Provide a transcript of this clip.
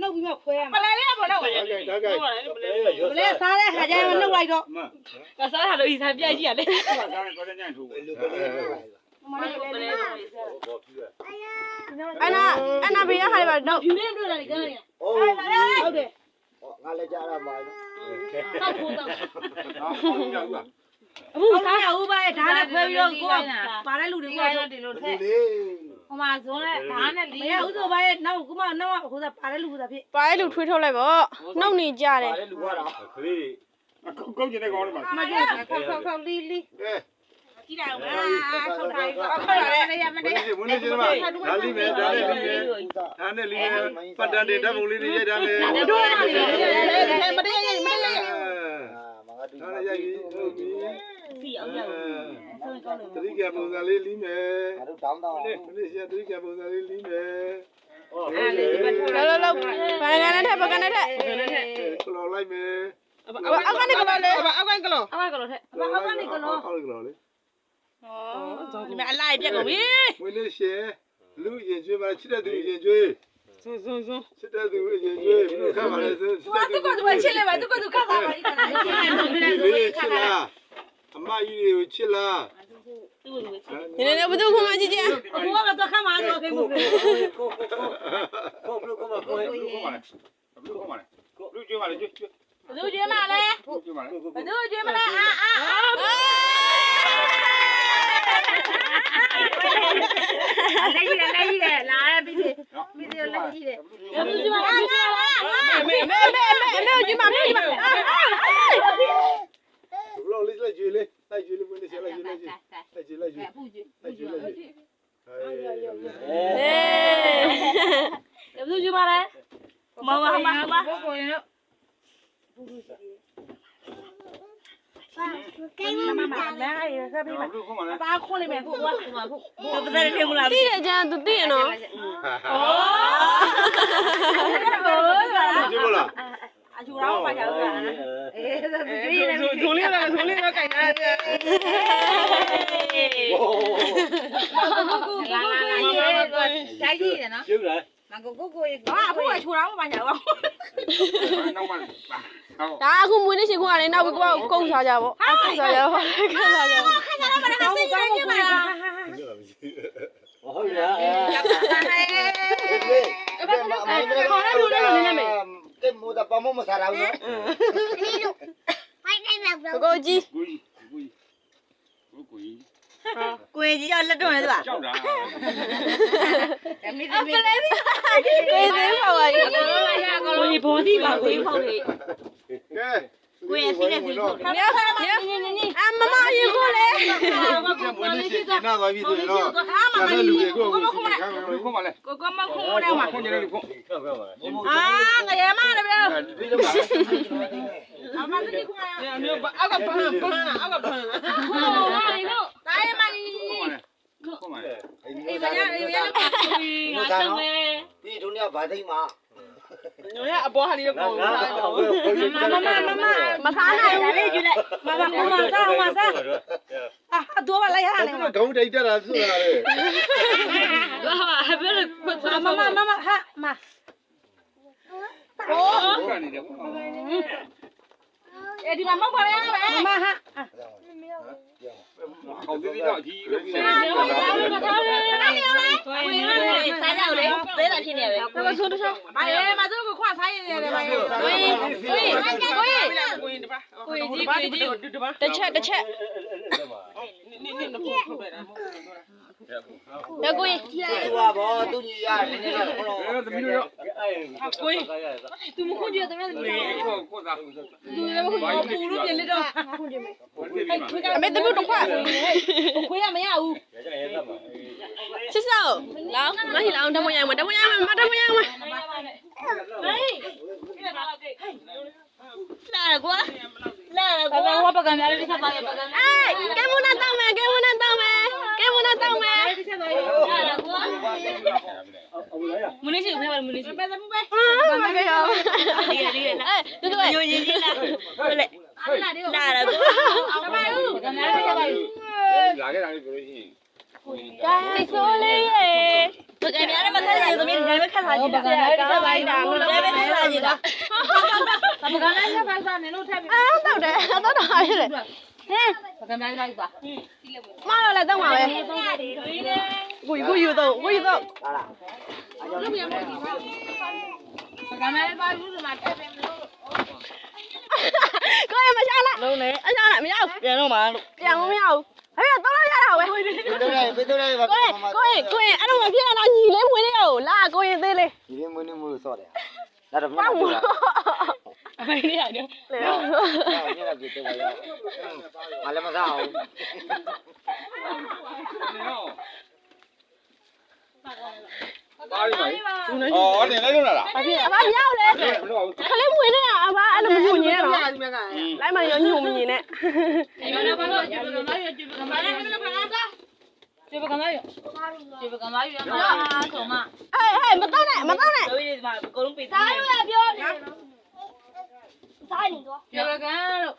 နှုတ်ပြီးမှခွဲရမှာပလဲလေးကဘာလို့လဲပလဲစားတဲ့ခါကျရင်နှုတ်လိုက်တော့စားတာလို့ဤစားပြက်ကြီးရလေအနာဘေးရခါလေးပါတော့ဖြူလေးတွေ့လာတယ်ကန်းနေဟုတ်တယ်ငါလည်းကြားရပါတော့တောက်ဖို့တောက်အခုစားရဦးပါဓာတ်နဲ့ခွဲပြီးတော့ကိုကပါတဲ့လူတွေကဒီလိုထက်ဟိုမှာဇွန်းနဲ့ဓာတ်နဲ့လေးမရဦးဆိုပါရဲ့နောက်ကူမနောက်ဟိုစားပါတဲ့လူဆိုတာဖြစ်ပါတဲ့လူထွေးထုတ်လိုက်ပေါ့နှုတ်နေကြတယ်ပါတဲ့လူကတော့ခလေးကုန်းကျင်တဲ့ကောင်းလေးပါမကြည့်ခေါက်လီကြည့်တယ်မလားခေါက်တိုင်းခေါက်ရတယ်ရမနေဝင်းနေချင်းပါဒါလိမယ်ဒါနဲ့လိမယ်ဒါနဲ့လိမယ်ပတ်တန်တဲ့ဓာတ်ပုံလေးတွေရိုက်ထားမယ်တို့ရတယ်မတည့်ရမတည့်ရမငါတူဒါနဲ့ရိုက်ပြီးဟုတ်ပြီစီအောင်ရအောင်ဆိုရင်ကောင်းတယ်သတိကပုံစံလေးလိမယ်ငါတို့တောင်းတောင်းမလေးရှာသတိကပုံစံလေးလိမယ်လောဘာကနေထက်ဘာကနေထက်ကလောလိုက်မယ်အောက်ကနေကလောလေအောက်ကကလောထက်အောက်ကနေကလောအောက်ကလောလေဒီမှာအလိုက်ပြက်ကုန်ပြီဝင်းနေရှယ်လူရင်ကျွေးပါချစ်တဲ့သူရင်ကျွေးဇွန်းချစ်တဲ့သူရင်ကျွေးဘယ်လိုခါပါလဲဆိုသူကချစ်လေပါသူကခါစားပါလိမ့်မယ်ချစ်လားအမကြီးတွေကိုချစ်လားနည်းနည်းဘယ်သူခုမှကြည့်ကြဘိုးကတော့ခါမှာတော့ခိမှုပဲကိုဘလို့ကမကိုဘယ်လိုခေါ်မလဲလူကျွေးပါလေကျွေးဘသူကျွေးမလဲဘသူကျွေးမလဲလေးရလာပြီပြီလေးရလာကြီးတယ်ဘသူကျွေးမလဲမေကျွေးမမေကျွေးမဘလို့လေးလိုက်ကျွေးလေးလိုက်ကျွေးလေးဝင်နေချလိုက်ကျွေးလိုက်ကျွေးလိုက်ကျွေးလိုက်ကျွေးလိုက်ကျွေးလိုက်ကျွေးဘသူကျွေးမလဲမကိုရင်တော့ကိမမလာရခပြီပါခွန်လေးပဲကိုကကိုပတဲ့တယ်မလားတိရကြသူသိရနော်ကျွေးမလားအချူရောပါချာဦးလားဇုံလေးတော့ကင်တာကိုလာကြိုက်ကြည့်တယ်နော်ကျုပ်လားမကိုရေအခုကချူရောပါချာဦးနောက်မှဒါအခုမွေးနေ့ရှင်ခွာနေနောက်ပြီးကိုကုန်းစားကြပေါ့ကုန်းစားကြပါခက်စားကြပါခက်စားပါလားစိတ်ကြည့်ပါလားဟုတ်လားခေါ်ရလို့လည်းနည်းနည်းမယ်ကဲမိုးတာပမောမစားရဘူးနော်ကိုကြီးကိုကြီးကိုကြီးကြောက်လက်တွန်းလေသူကကြောက်တာမီးသမီးကိုသေးပါပါကြီးကိုကြီးဘောတိပါကိုကြီးဖောက်လေကဲကိုရစီးတဲ့စီးကိုညခါမင်းအမမရေကိုလေမွေးနေ့ရှင်ကျနာသွားပြီဆိုရင်တော့ကျန်တဲ့လူတွေကိုကိုခုမှလဲကိုမခုံးတယ်မှာခုံကြတယ်လူခုငရဲမတယ်ဗျာဒီလိုပါအမတိခုမရမျိုးအောက်ကပန်းအောက်ကပန်းဟိုတိုင်းမကြီးခုမှလဲအေးဗျာငါတော့မယ်ဒီတို့เนี่ยဘာသိမှာညရအပေါ်ဟာလေးကိုမစားနိုင်လေးကြည့်လိုက်မစားတော့လိုက်ရနေမှာခေါင်းတိုက်တက်တာဆိုတာလေဟာဘယ်လိုမဟာမโอ้ကနေတယ်ဒီမှာမောက်ပါလေမဟာခေါင်းပြီးတော့ကြီးလို့ပြောတယ်။ဝင်ရတယ်စားကြလေ။သေးတာဖြစ်နေပဲ။ကိုဆိုးတချောင်း။ဘာလဲမသူကခွာစားရတယ်ဗျာ။ကိုကြီးတစ်ချက်နေကိုသူကဘောသူညီရတယ်နည်းနည်းတော့သမီးတို့ရောကိုသူမခွင့်ကြတယ်သမီးကိုသားသူလည်းမခွင့်ဘူးလို့ပြင်လက်တော့ခွင့်ကြမယ်အမေတမှုတော့ခွာခွေးရမရဘူးစစ်စောလောင်းမရှိလောင်းတမရမ်းမတမရမ်းမတမရမ်းမဟေး ကံများလေးတစ်ချက်သွားရပကံ အေးကဲမနာတောင်းမယ်ကဲမနာတောင်းမယ်ကဲမနာတောင်းမယ် တစ်ချက်သွားရအဲ့ဒါကွာမင်းရှိဖေးပါမင်းရှိပဲပဲ ဟာမကရော ဒီလေ အေးတူတူညိုရင်ကြီးလားဟုတ်လေ အဲ့ဒါလေးကိုလာတော့အောင်ပါဦးပကံများလေးတစ်ချက်သွားရ လာခဲ့တာလေးပြောလို့ရှိရင် ကဲဆိုလေးရေပကံများလည်းမခက်ရသမီးဒါပဲခက်လာကြည့်တာကောင်းတာလို့လည်းပဲခက်လာကြည့်တာ ပကံလေးတစ်ပတ်စားနေလို့ထပ်ပြီး အာတော့တယ်တော့တာရလေဟင်း ပကံများလေးလိုက်ပါ မတော့လည်းတော့မှာပဲကိုယူတော့ကိုယူတော့ ဟာလား ပကံများလေးပါဘူးဒီမှာထပ်ပြီးမလို့ ကိုရမရှာလားလုံးလေအရှာလားမရဘူးပြန်တော့မှာလို့ပြန်မရဘူးဟဲ့တော့ရတာပဲ ဘယ်တော့လဲဘာ ကိုရင်အဲ့တော့မပြရတော့ညီလေးမွေးလေးရောလာကိုရင်သေးလေး ဒီမင်းမလို့စောတယ်ဒါတော့မင်းတို့လား အမေလေးရတယ်လေ ညနေပြတယ်ပါရောမလည်းမစားအောင် ပါရီပါအော်နေလိုက်လို့လား အဖေအမမရောက်လေခလေးမွေးနေအမအဲ့လိုမညွညင်းတော့လိုက်မှရောညွမညင်းနဲ့ ဒီမှာဘာလို့ဒီပကံများရဒီပကံများရဒီပကံများစားဒီပကံများရဒီပကံများရမှာဆိုမှ ဟဲ့မတော့နဲ့မတော့နဲ့ တို့ဒီမှာအကုန်လုံးပေးသားရပြောစားနေတော့ဒီပကံလို့